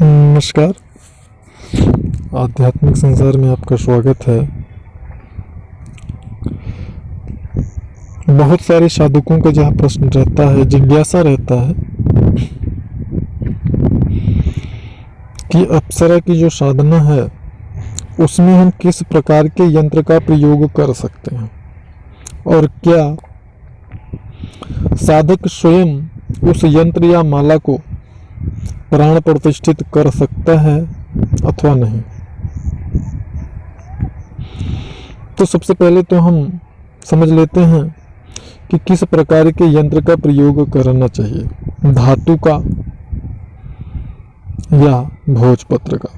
नमस्कार। आध्यात्मिक संसार में आपका स्वागत है। बहुत सारे साधकों का जहाँ प्रश्न रहता है, जिज्ञासा रहता है कि अप्सरा की जो साधना है उसमें हम किस प्रकार के यंत्र का प्रयोग कर सकते हैं और क्या साधक स्वयं उस यंत्र या माला को प्राण प्रतिष्ठित कर सकता है अथवा नहीं। तो सबसे पहले तो हम समझ लेते हैं कि किस प्रकार के यंत्र का प्रयोग करना चाहिए, धातु का या भोजपत्र का।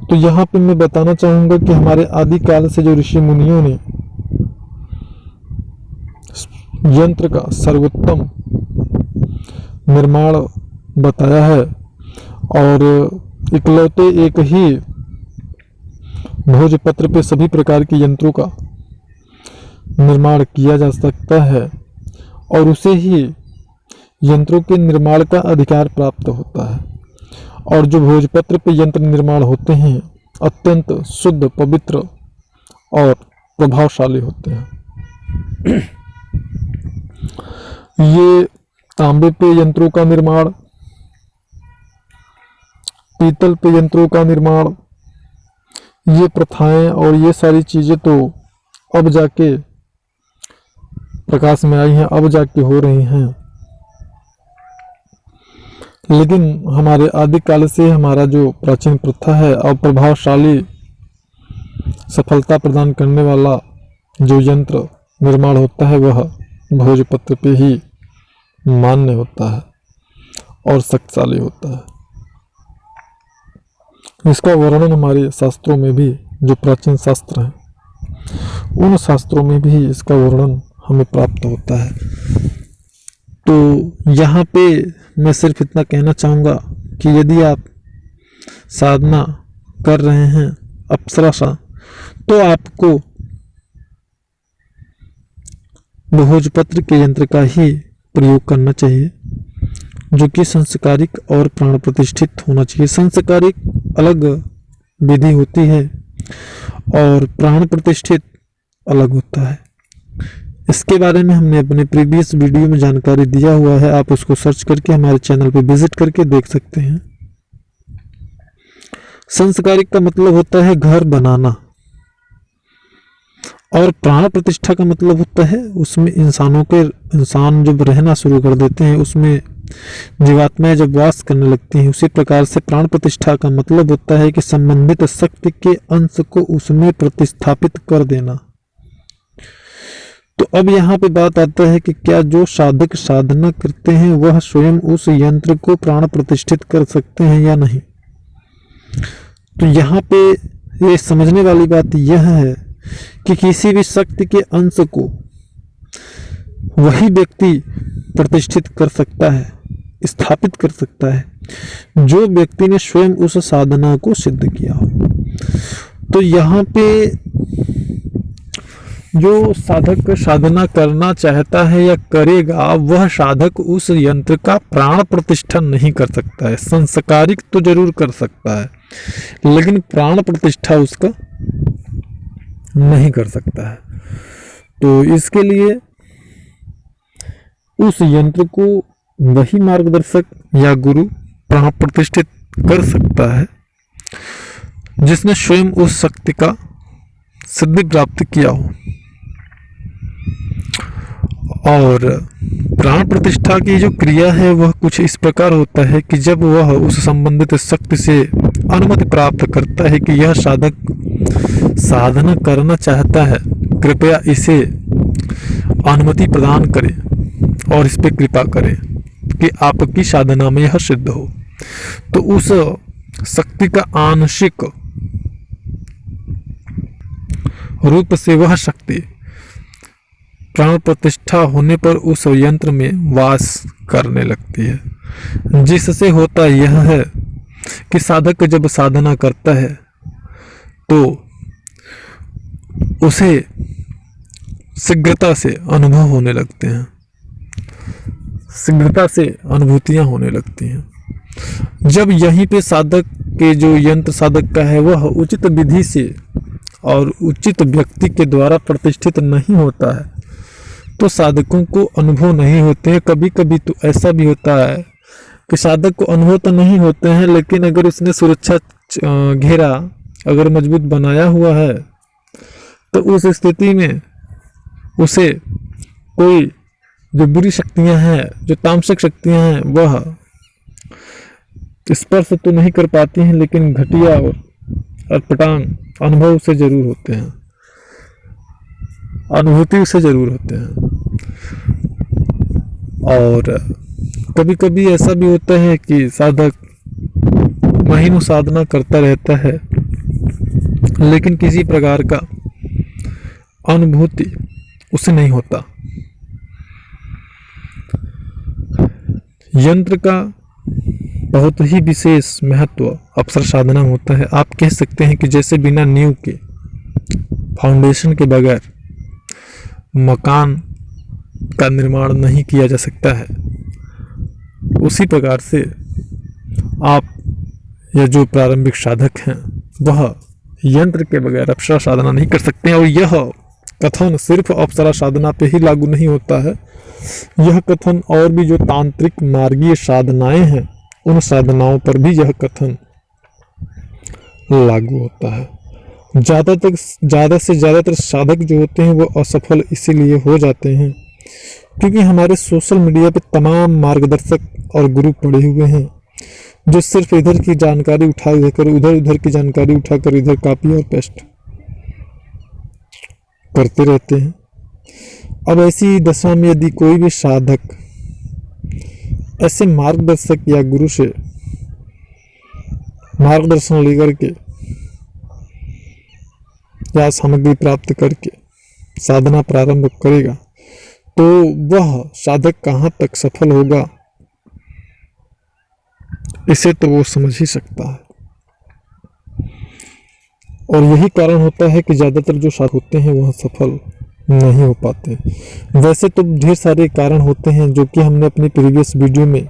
तो यहाँ पे मैं बताना चाहूँगा कि हमारे आदिकाल से जो ऋषि मुनियों ने यंत्र का सर्वोत्तम निर्माण बताया है और इकलौते एक ही भोजपत्र पे सभी प्रकार के यंत्रों का निर्माण किया जा सकता है और उसे ही यंत्रों के निर्माण का अधिकार प्राप्त होता है। और जो भोजपत्र पे यंत्र निर्माण होते हैं अत्यंत शुद्ध, पवित्र और प्रभावशाली होते हैं। ये तांबे पे यंत्रों का निर्माण, पीतल पे यंत्रों का निर्माण, ये प्रथाएं और ये सारी चीजें तो अब जाके प्रकाश में आई हैं, अब जाके हो रही हैं। लेकिन हमारे आदिकाल से हमारा जो प्राचीन प्रथा है और प्रभावशाली सफलता प्रदान करने वाला जो यंत्र निर्माण होता है वह भोजपत्र पे ही मान्य होता है और शक्तिशाली होता है। इसका वर्णन हमारे शास्त्रों में भी, जो प्राचीन शास्त्र हैं उन शास्त्रों में भी इसका वर्णन हमें प्राप्त होता है। तो यहाँ पे मैं सिर्फ इतना कहना चाहूँगा कि यदि आप साधना कर रहे हैं अप्सरा सा, तो आपको भोजपत्र के यंत्र का ही प्रयोग करना चाहिए, जो कि संस्कारिक और प्राण प्रतिष्ठित होना चाहिए। संस्कारिक अलग विधि होती है और प्राण प्रतिष्ठित अलग होता है। इसके बारे में हमने अपने प्रीवियस वीडियो में जानकारी दिया हुआ है, आप उसको सर्च करके हमारे चैनल पे विजिट करके देख सकते हैं। संस्कारिक का मतलब होता है घर बनाना और प्राण प्रतिष्ठा का मतलब होता है उसमें इंसान जब रहना शुरू कर देते हैं उसमें जीवात्माएं जब वास करने लगती हैं। उसी प्रकार से प्राण प्रतिष्ठा का मतलब होता है कि संबंधित शक्ति के अंश को उसमें प्रतिस्थापित कर देना। तो अब यहाँ पे बात आता है कि क्या जो साधक साधना करते हैं वह स्वयं उस यंत्र को प्राण प्रतिष्ठित कर सकते हैं या नहीं। तो यहाँ पे ये समझने वाली बात यह है कि किसी भी शक्ति के अंश को वही व्यक्ति प्रतिष्ठित कर सकता है, स्थापित कर सकता है, जो व्यक्ति ने स्वयं उस साधना को सिद्ध किया हो। तो यहाँ पे जो साधक साधना करना चाहता है या करेगा, वह साधक उस यंत्र का प्राण प्रतिष्ठा नहीं कर सकता है। संस्कारिक तो जरूर कर सकता है, लेकिन प्राण प्रतिष्ठा उसका नहीं कर सकता है। तो इसके लिए उस यंत्र को वही मार्गदर्शक या गुरु प्राण प्रतिष्ठित कर सकता है जिसने स्वयं उस शक्ति का सिद्धि प्राप्त किया हो। और प्राण प्रतिष्ठा की जो क्रिया है वह कुछ इस प्रकार होता है कि जब वह उस संबंधित शक्ति से अनुमति प्राप्त करता है कि यह साधक साधना करना चाहता है, कृपया इसे अनुमति प्रदान करें और इस पे कृपा करें कि आपकी साधना में यह सिद्ध हो। तो उस शक्ति का आंशिक रूप से वह शक्ति प्राण प्रतिष्ठा होने पर उस यंत्र में वास करने लगती है, जिससे होता यह है कि साधक जब साधना करता है तो उसे शीघ्रता से अनुभव होने लगते हैं, शीघ्रता से अनुभूतियां होने लगती हैं। जब यहीं पे साधक के जो यंत्र साधक का है वह उचित विधि से और उचित व्यक्ति के द्वारा प्रतिष्ठित नहीं होता है तो साधकों को अनुभव नहीं होते हैं। कभी कभी तो ऐसा भी होता है कि साधक को अनुभव तो नहीं होते हैं, लेकिन अगर उसने सुरक्षा घेरा अगर मजबूत बनाया हुआ है तो उस स्थिति में उसे कोई जो बुरी शक्तियां हैं, जो तामसिक शक्तियां हैं, वह स्पर्श तो नहीं कर पाती हैं, लेकिन घटिया और अटपटांग अनुभव से जरूर होते हैं, अनुभूति से जरूर होते हैं। और कभी कभी ऐसा भी होता है कि साधक महीनों साधना करता रहता है लेकिन किसी प्रकार का अनुभूति उसे नहीं होता। यंत्र का बहुत ही विशेष महत्व अवसर साधना में होता है। आप कह सकते हैं कि जैसे बिना नींव के, फाउंडेशन के बगैर मकान का निर्माण नहीं किया जा सकता है, उसी प्रकार से आप या जो प्रारंभिक साधक हैं वह यंत्र के बगैर अप्सरा साधना नहीं कर सकते हैं। और यह कथन सिर्फ अप्सरा साधना पे ही लागू नहीं होता है, यह कथन और भी जो तांत्रिक मार्गीय साधनाएं हैं उन साधनाओं पर भी यह कथन लागू होता है। ज़्यादा से ज़्यादातर साधक जो होते हैं वो असफल इसीलिए हो जाते हैं क्योंकि हमारे सोशल मीडिया पे तमाम मार्गदर्शक और गुरु पड़े हुए हैं जो सिर्फ इधर की जानकारी उठा देकर उधर की जानकारी उठाकर इधर कॉपी और पेस्ट करते रहते हैं। अब ऐसी दशा में यदि कोई भी साधक ऐसे मार्गदर्शक या गुरु से मार्गदर्शन लेकर के या सामग्री प्राप्त करके साधना प्रारंभ करेगा तो वह साधक कहाँ तक सफल होगा इसे तो वो समझ ही सकता है। और यही कारण होता है कि ज़्यादातर जो साधक होते हैं वह सफल नहीं हो पाते। वैसे तो ढेर सारे कारण होते हैं जो कि हमने अपनी प्रीवियस वीडियो में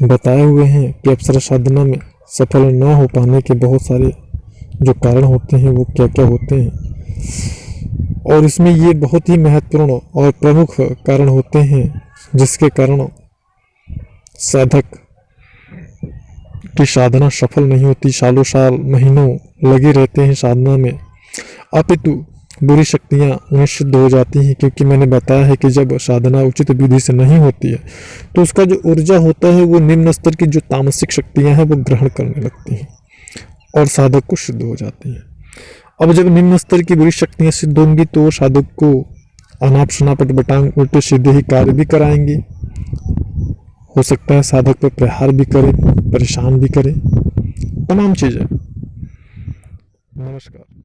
बताए हुए हैं कि अप्सरा साधना में सफल न हो पाने के बहुत सारे जो कारण होते हैं वो क्या क्या होते हैं। और इसमें ये बहुत ही महत्वपूर्ण और प्रमुख कारण होते हैं जिसके कारण साधक की साधना सफल नहीं होती। सालों साल महीनों लगे रहते हैं साधना में, अपितु बुरी शक्तियाँ उन्हें सिद्ध हो जाती हैं क्योंकि मैंने बताया है कि जब साधना उचित विधि से नहीं होती है तो उसका जो ऊर्जा होता है वो निम्न स्तर की जो तामसिक शक्तियाँ हैं वो ग्रहण करने लगती हैं और साधक को सिद्ध हो जाती हैं। अब जब निम्न स्तर की बुरी शक्तियाँ सिद्ध होंगी तो साधक को अनाप शनाप बटांग उल्टे सीधे ही कार्य भी कराएंगी। हो सकता है साधक पर प्रहार भी करे, परेशान भी करे, तमाम चीज़ें। नमस्कार।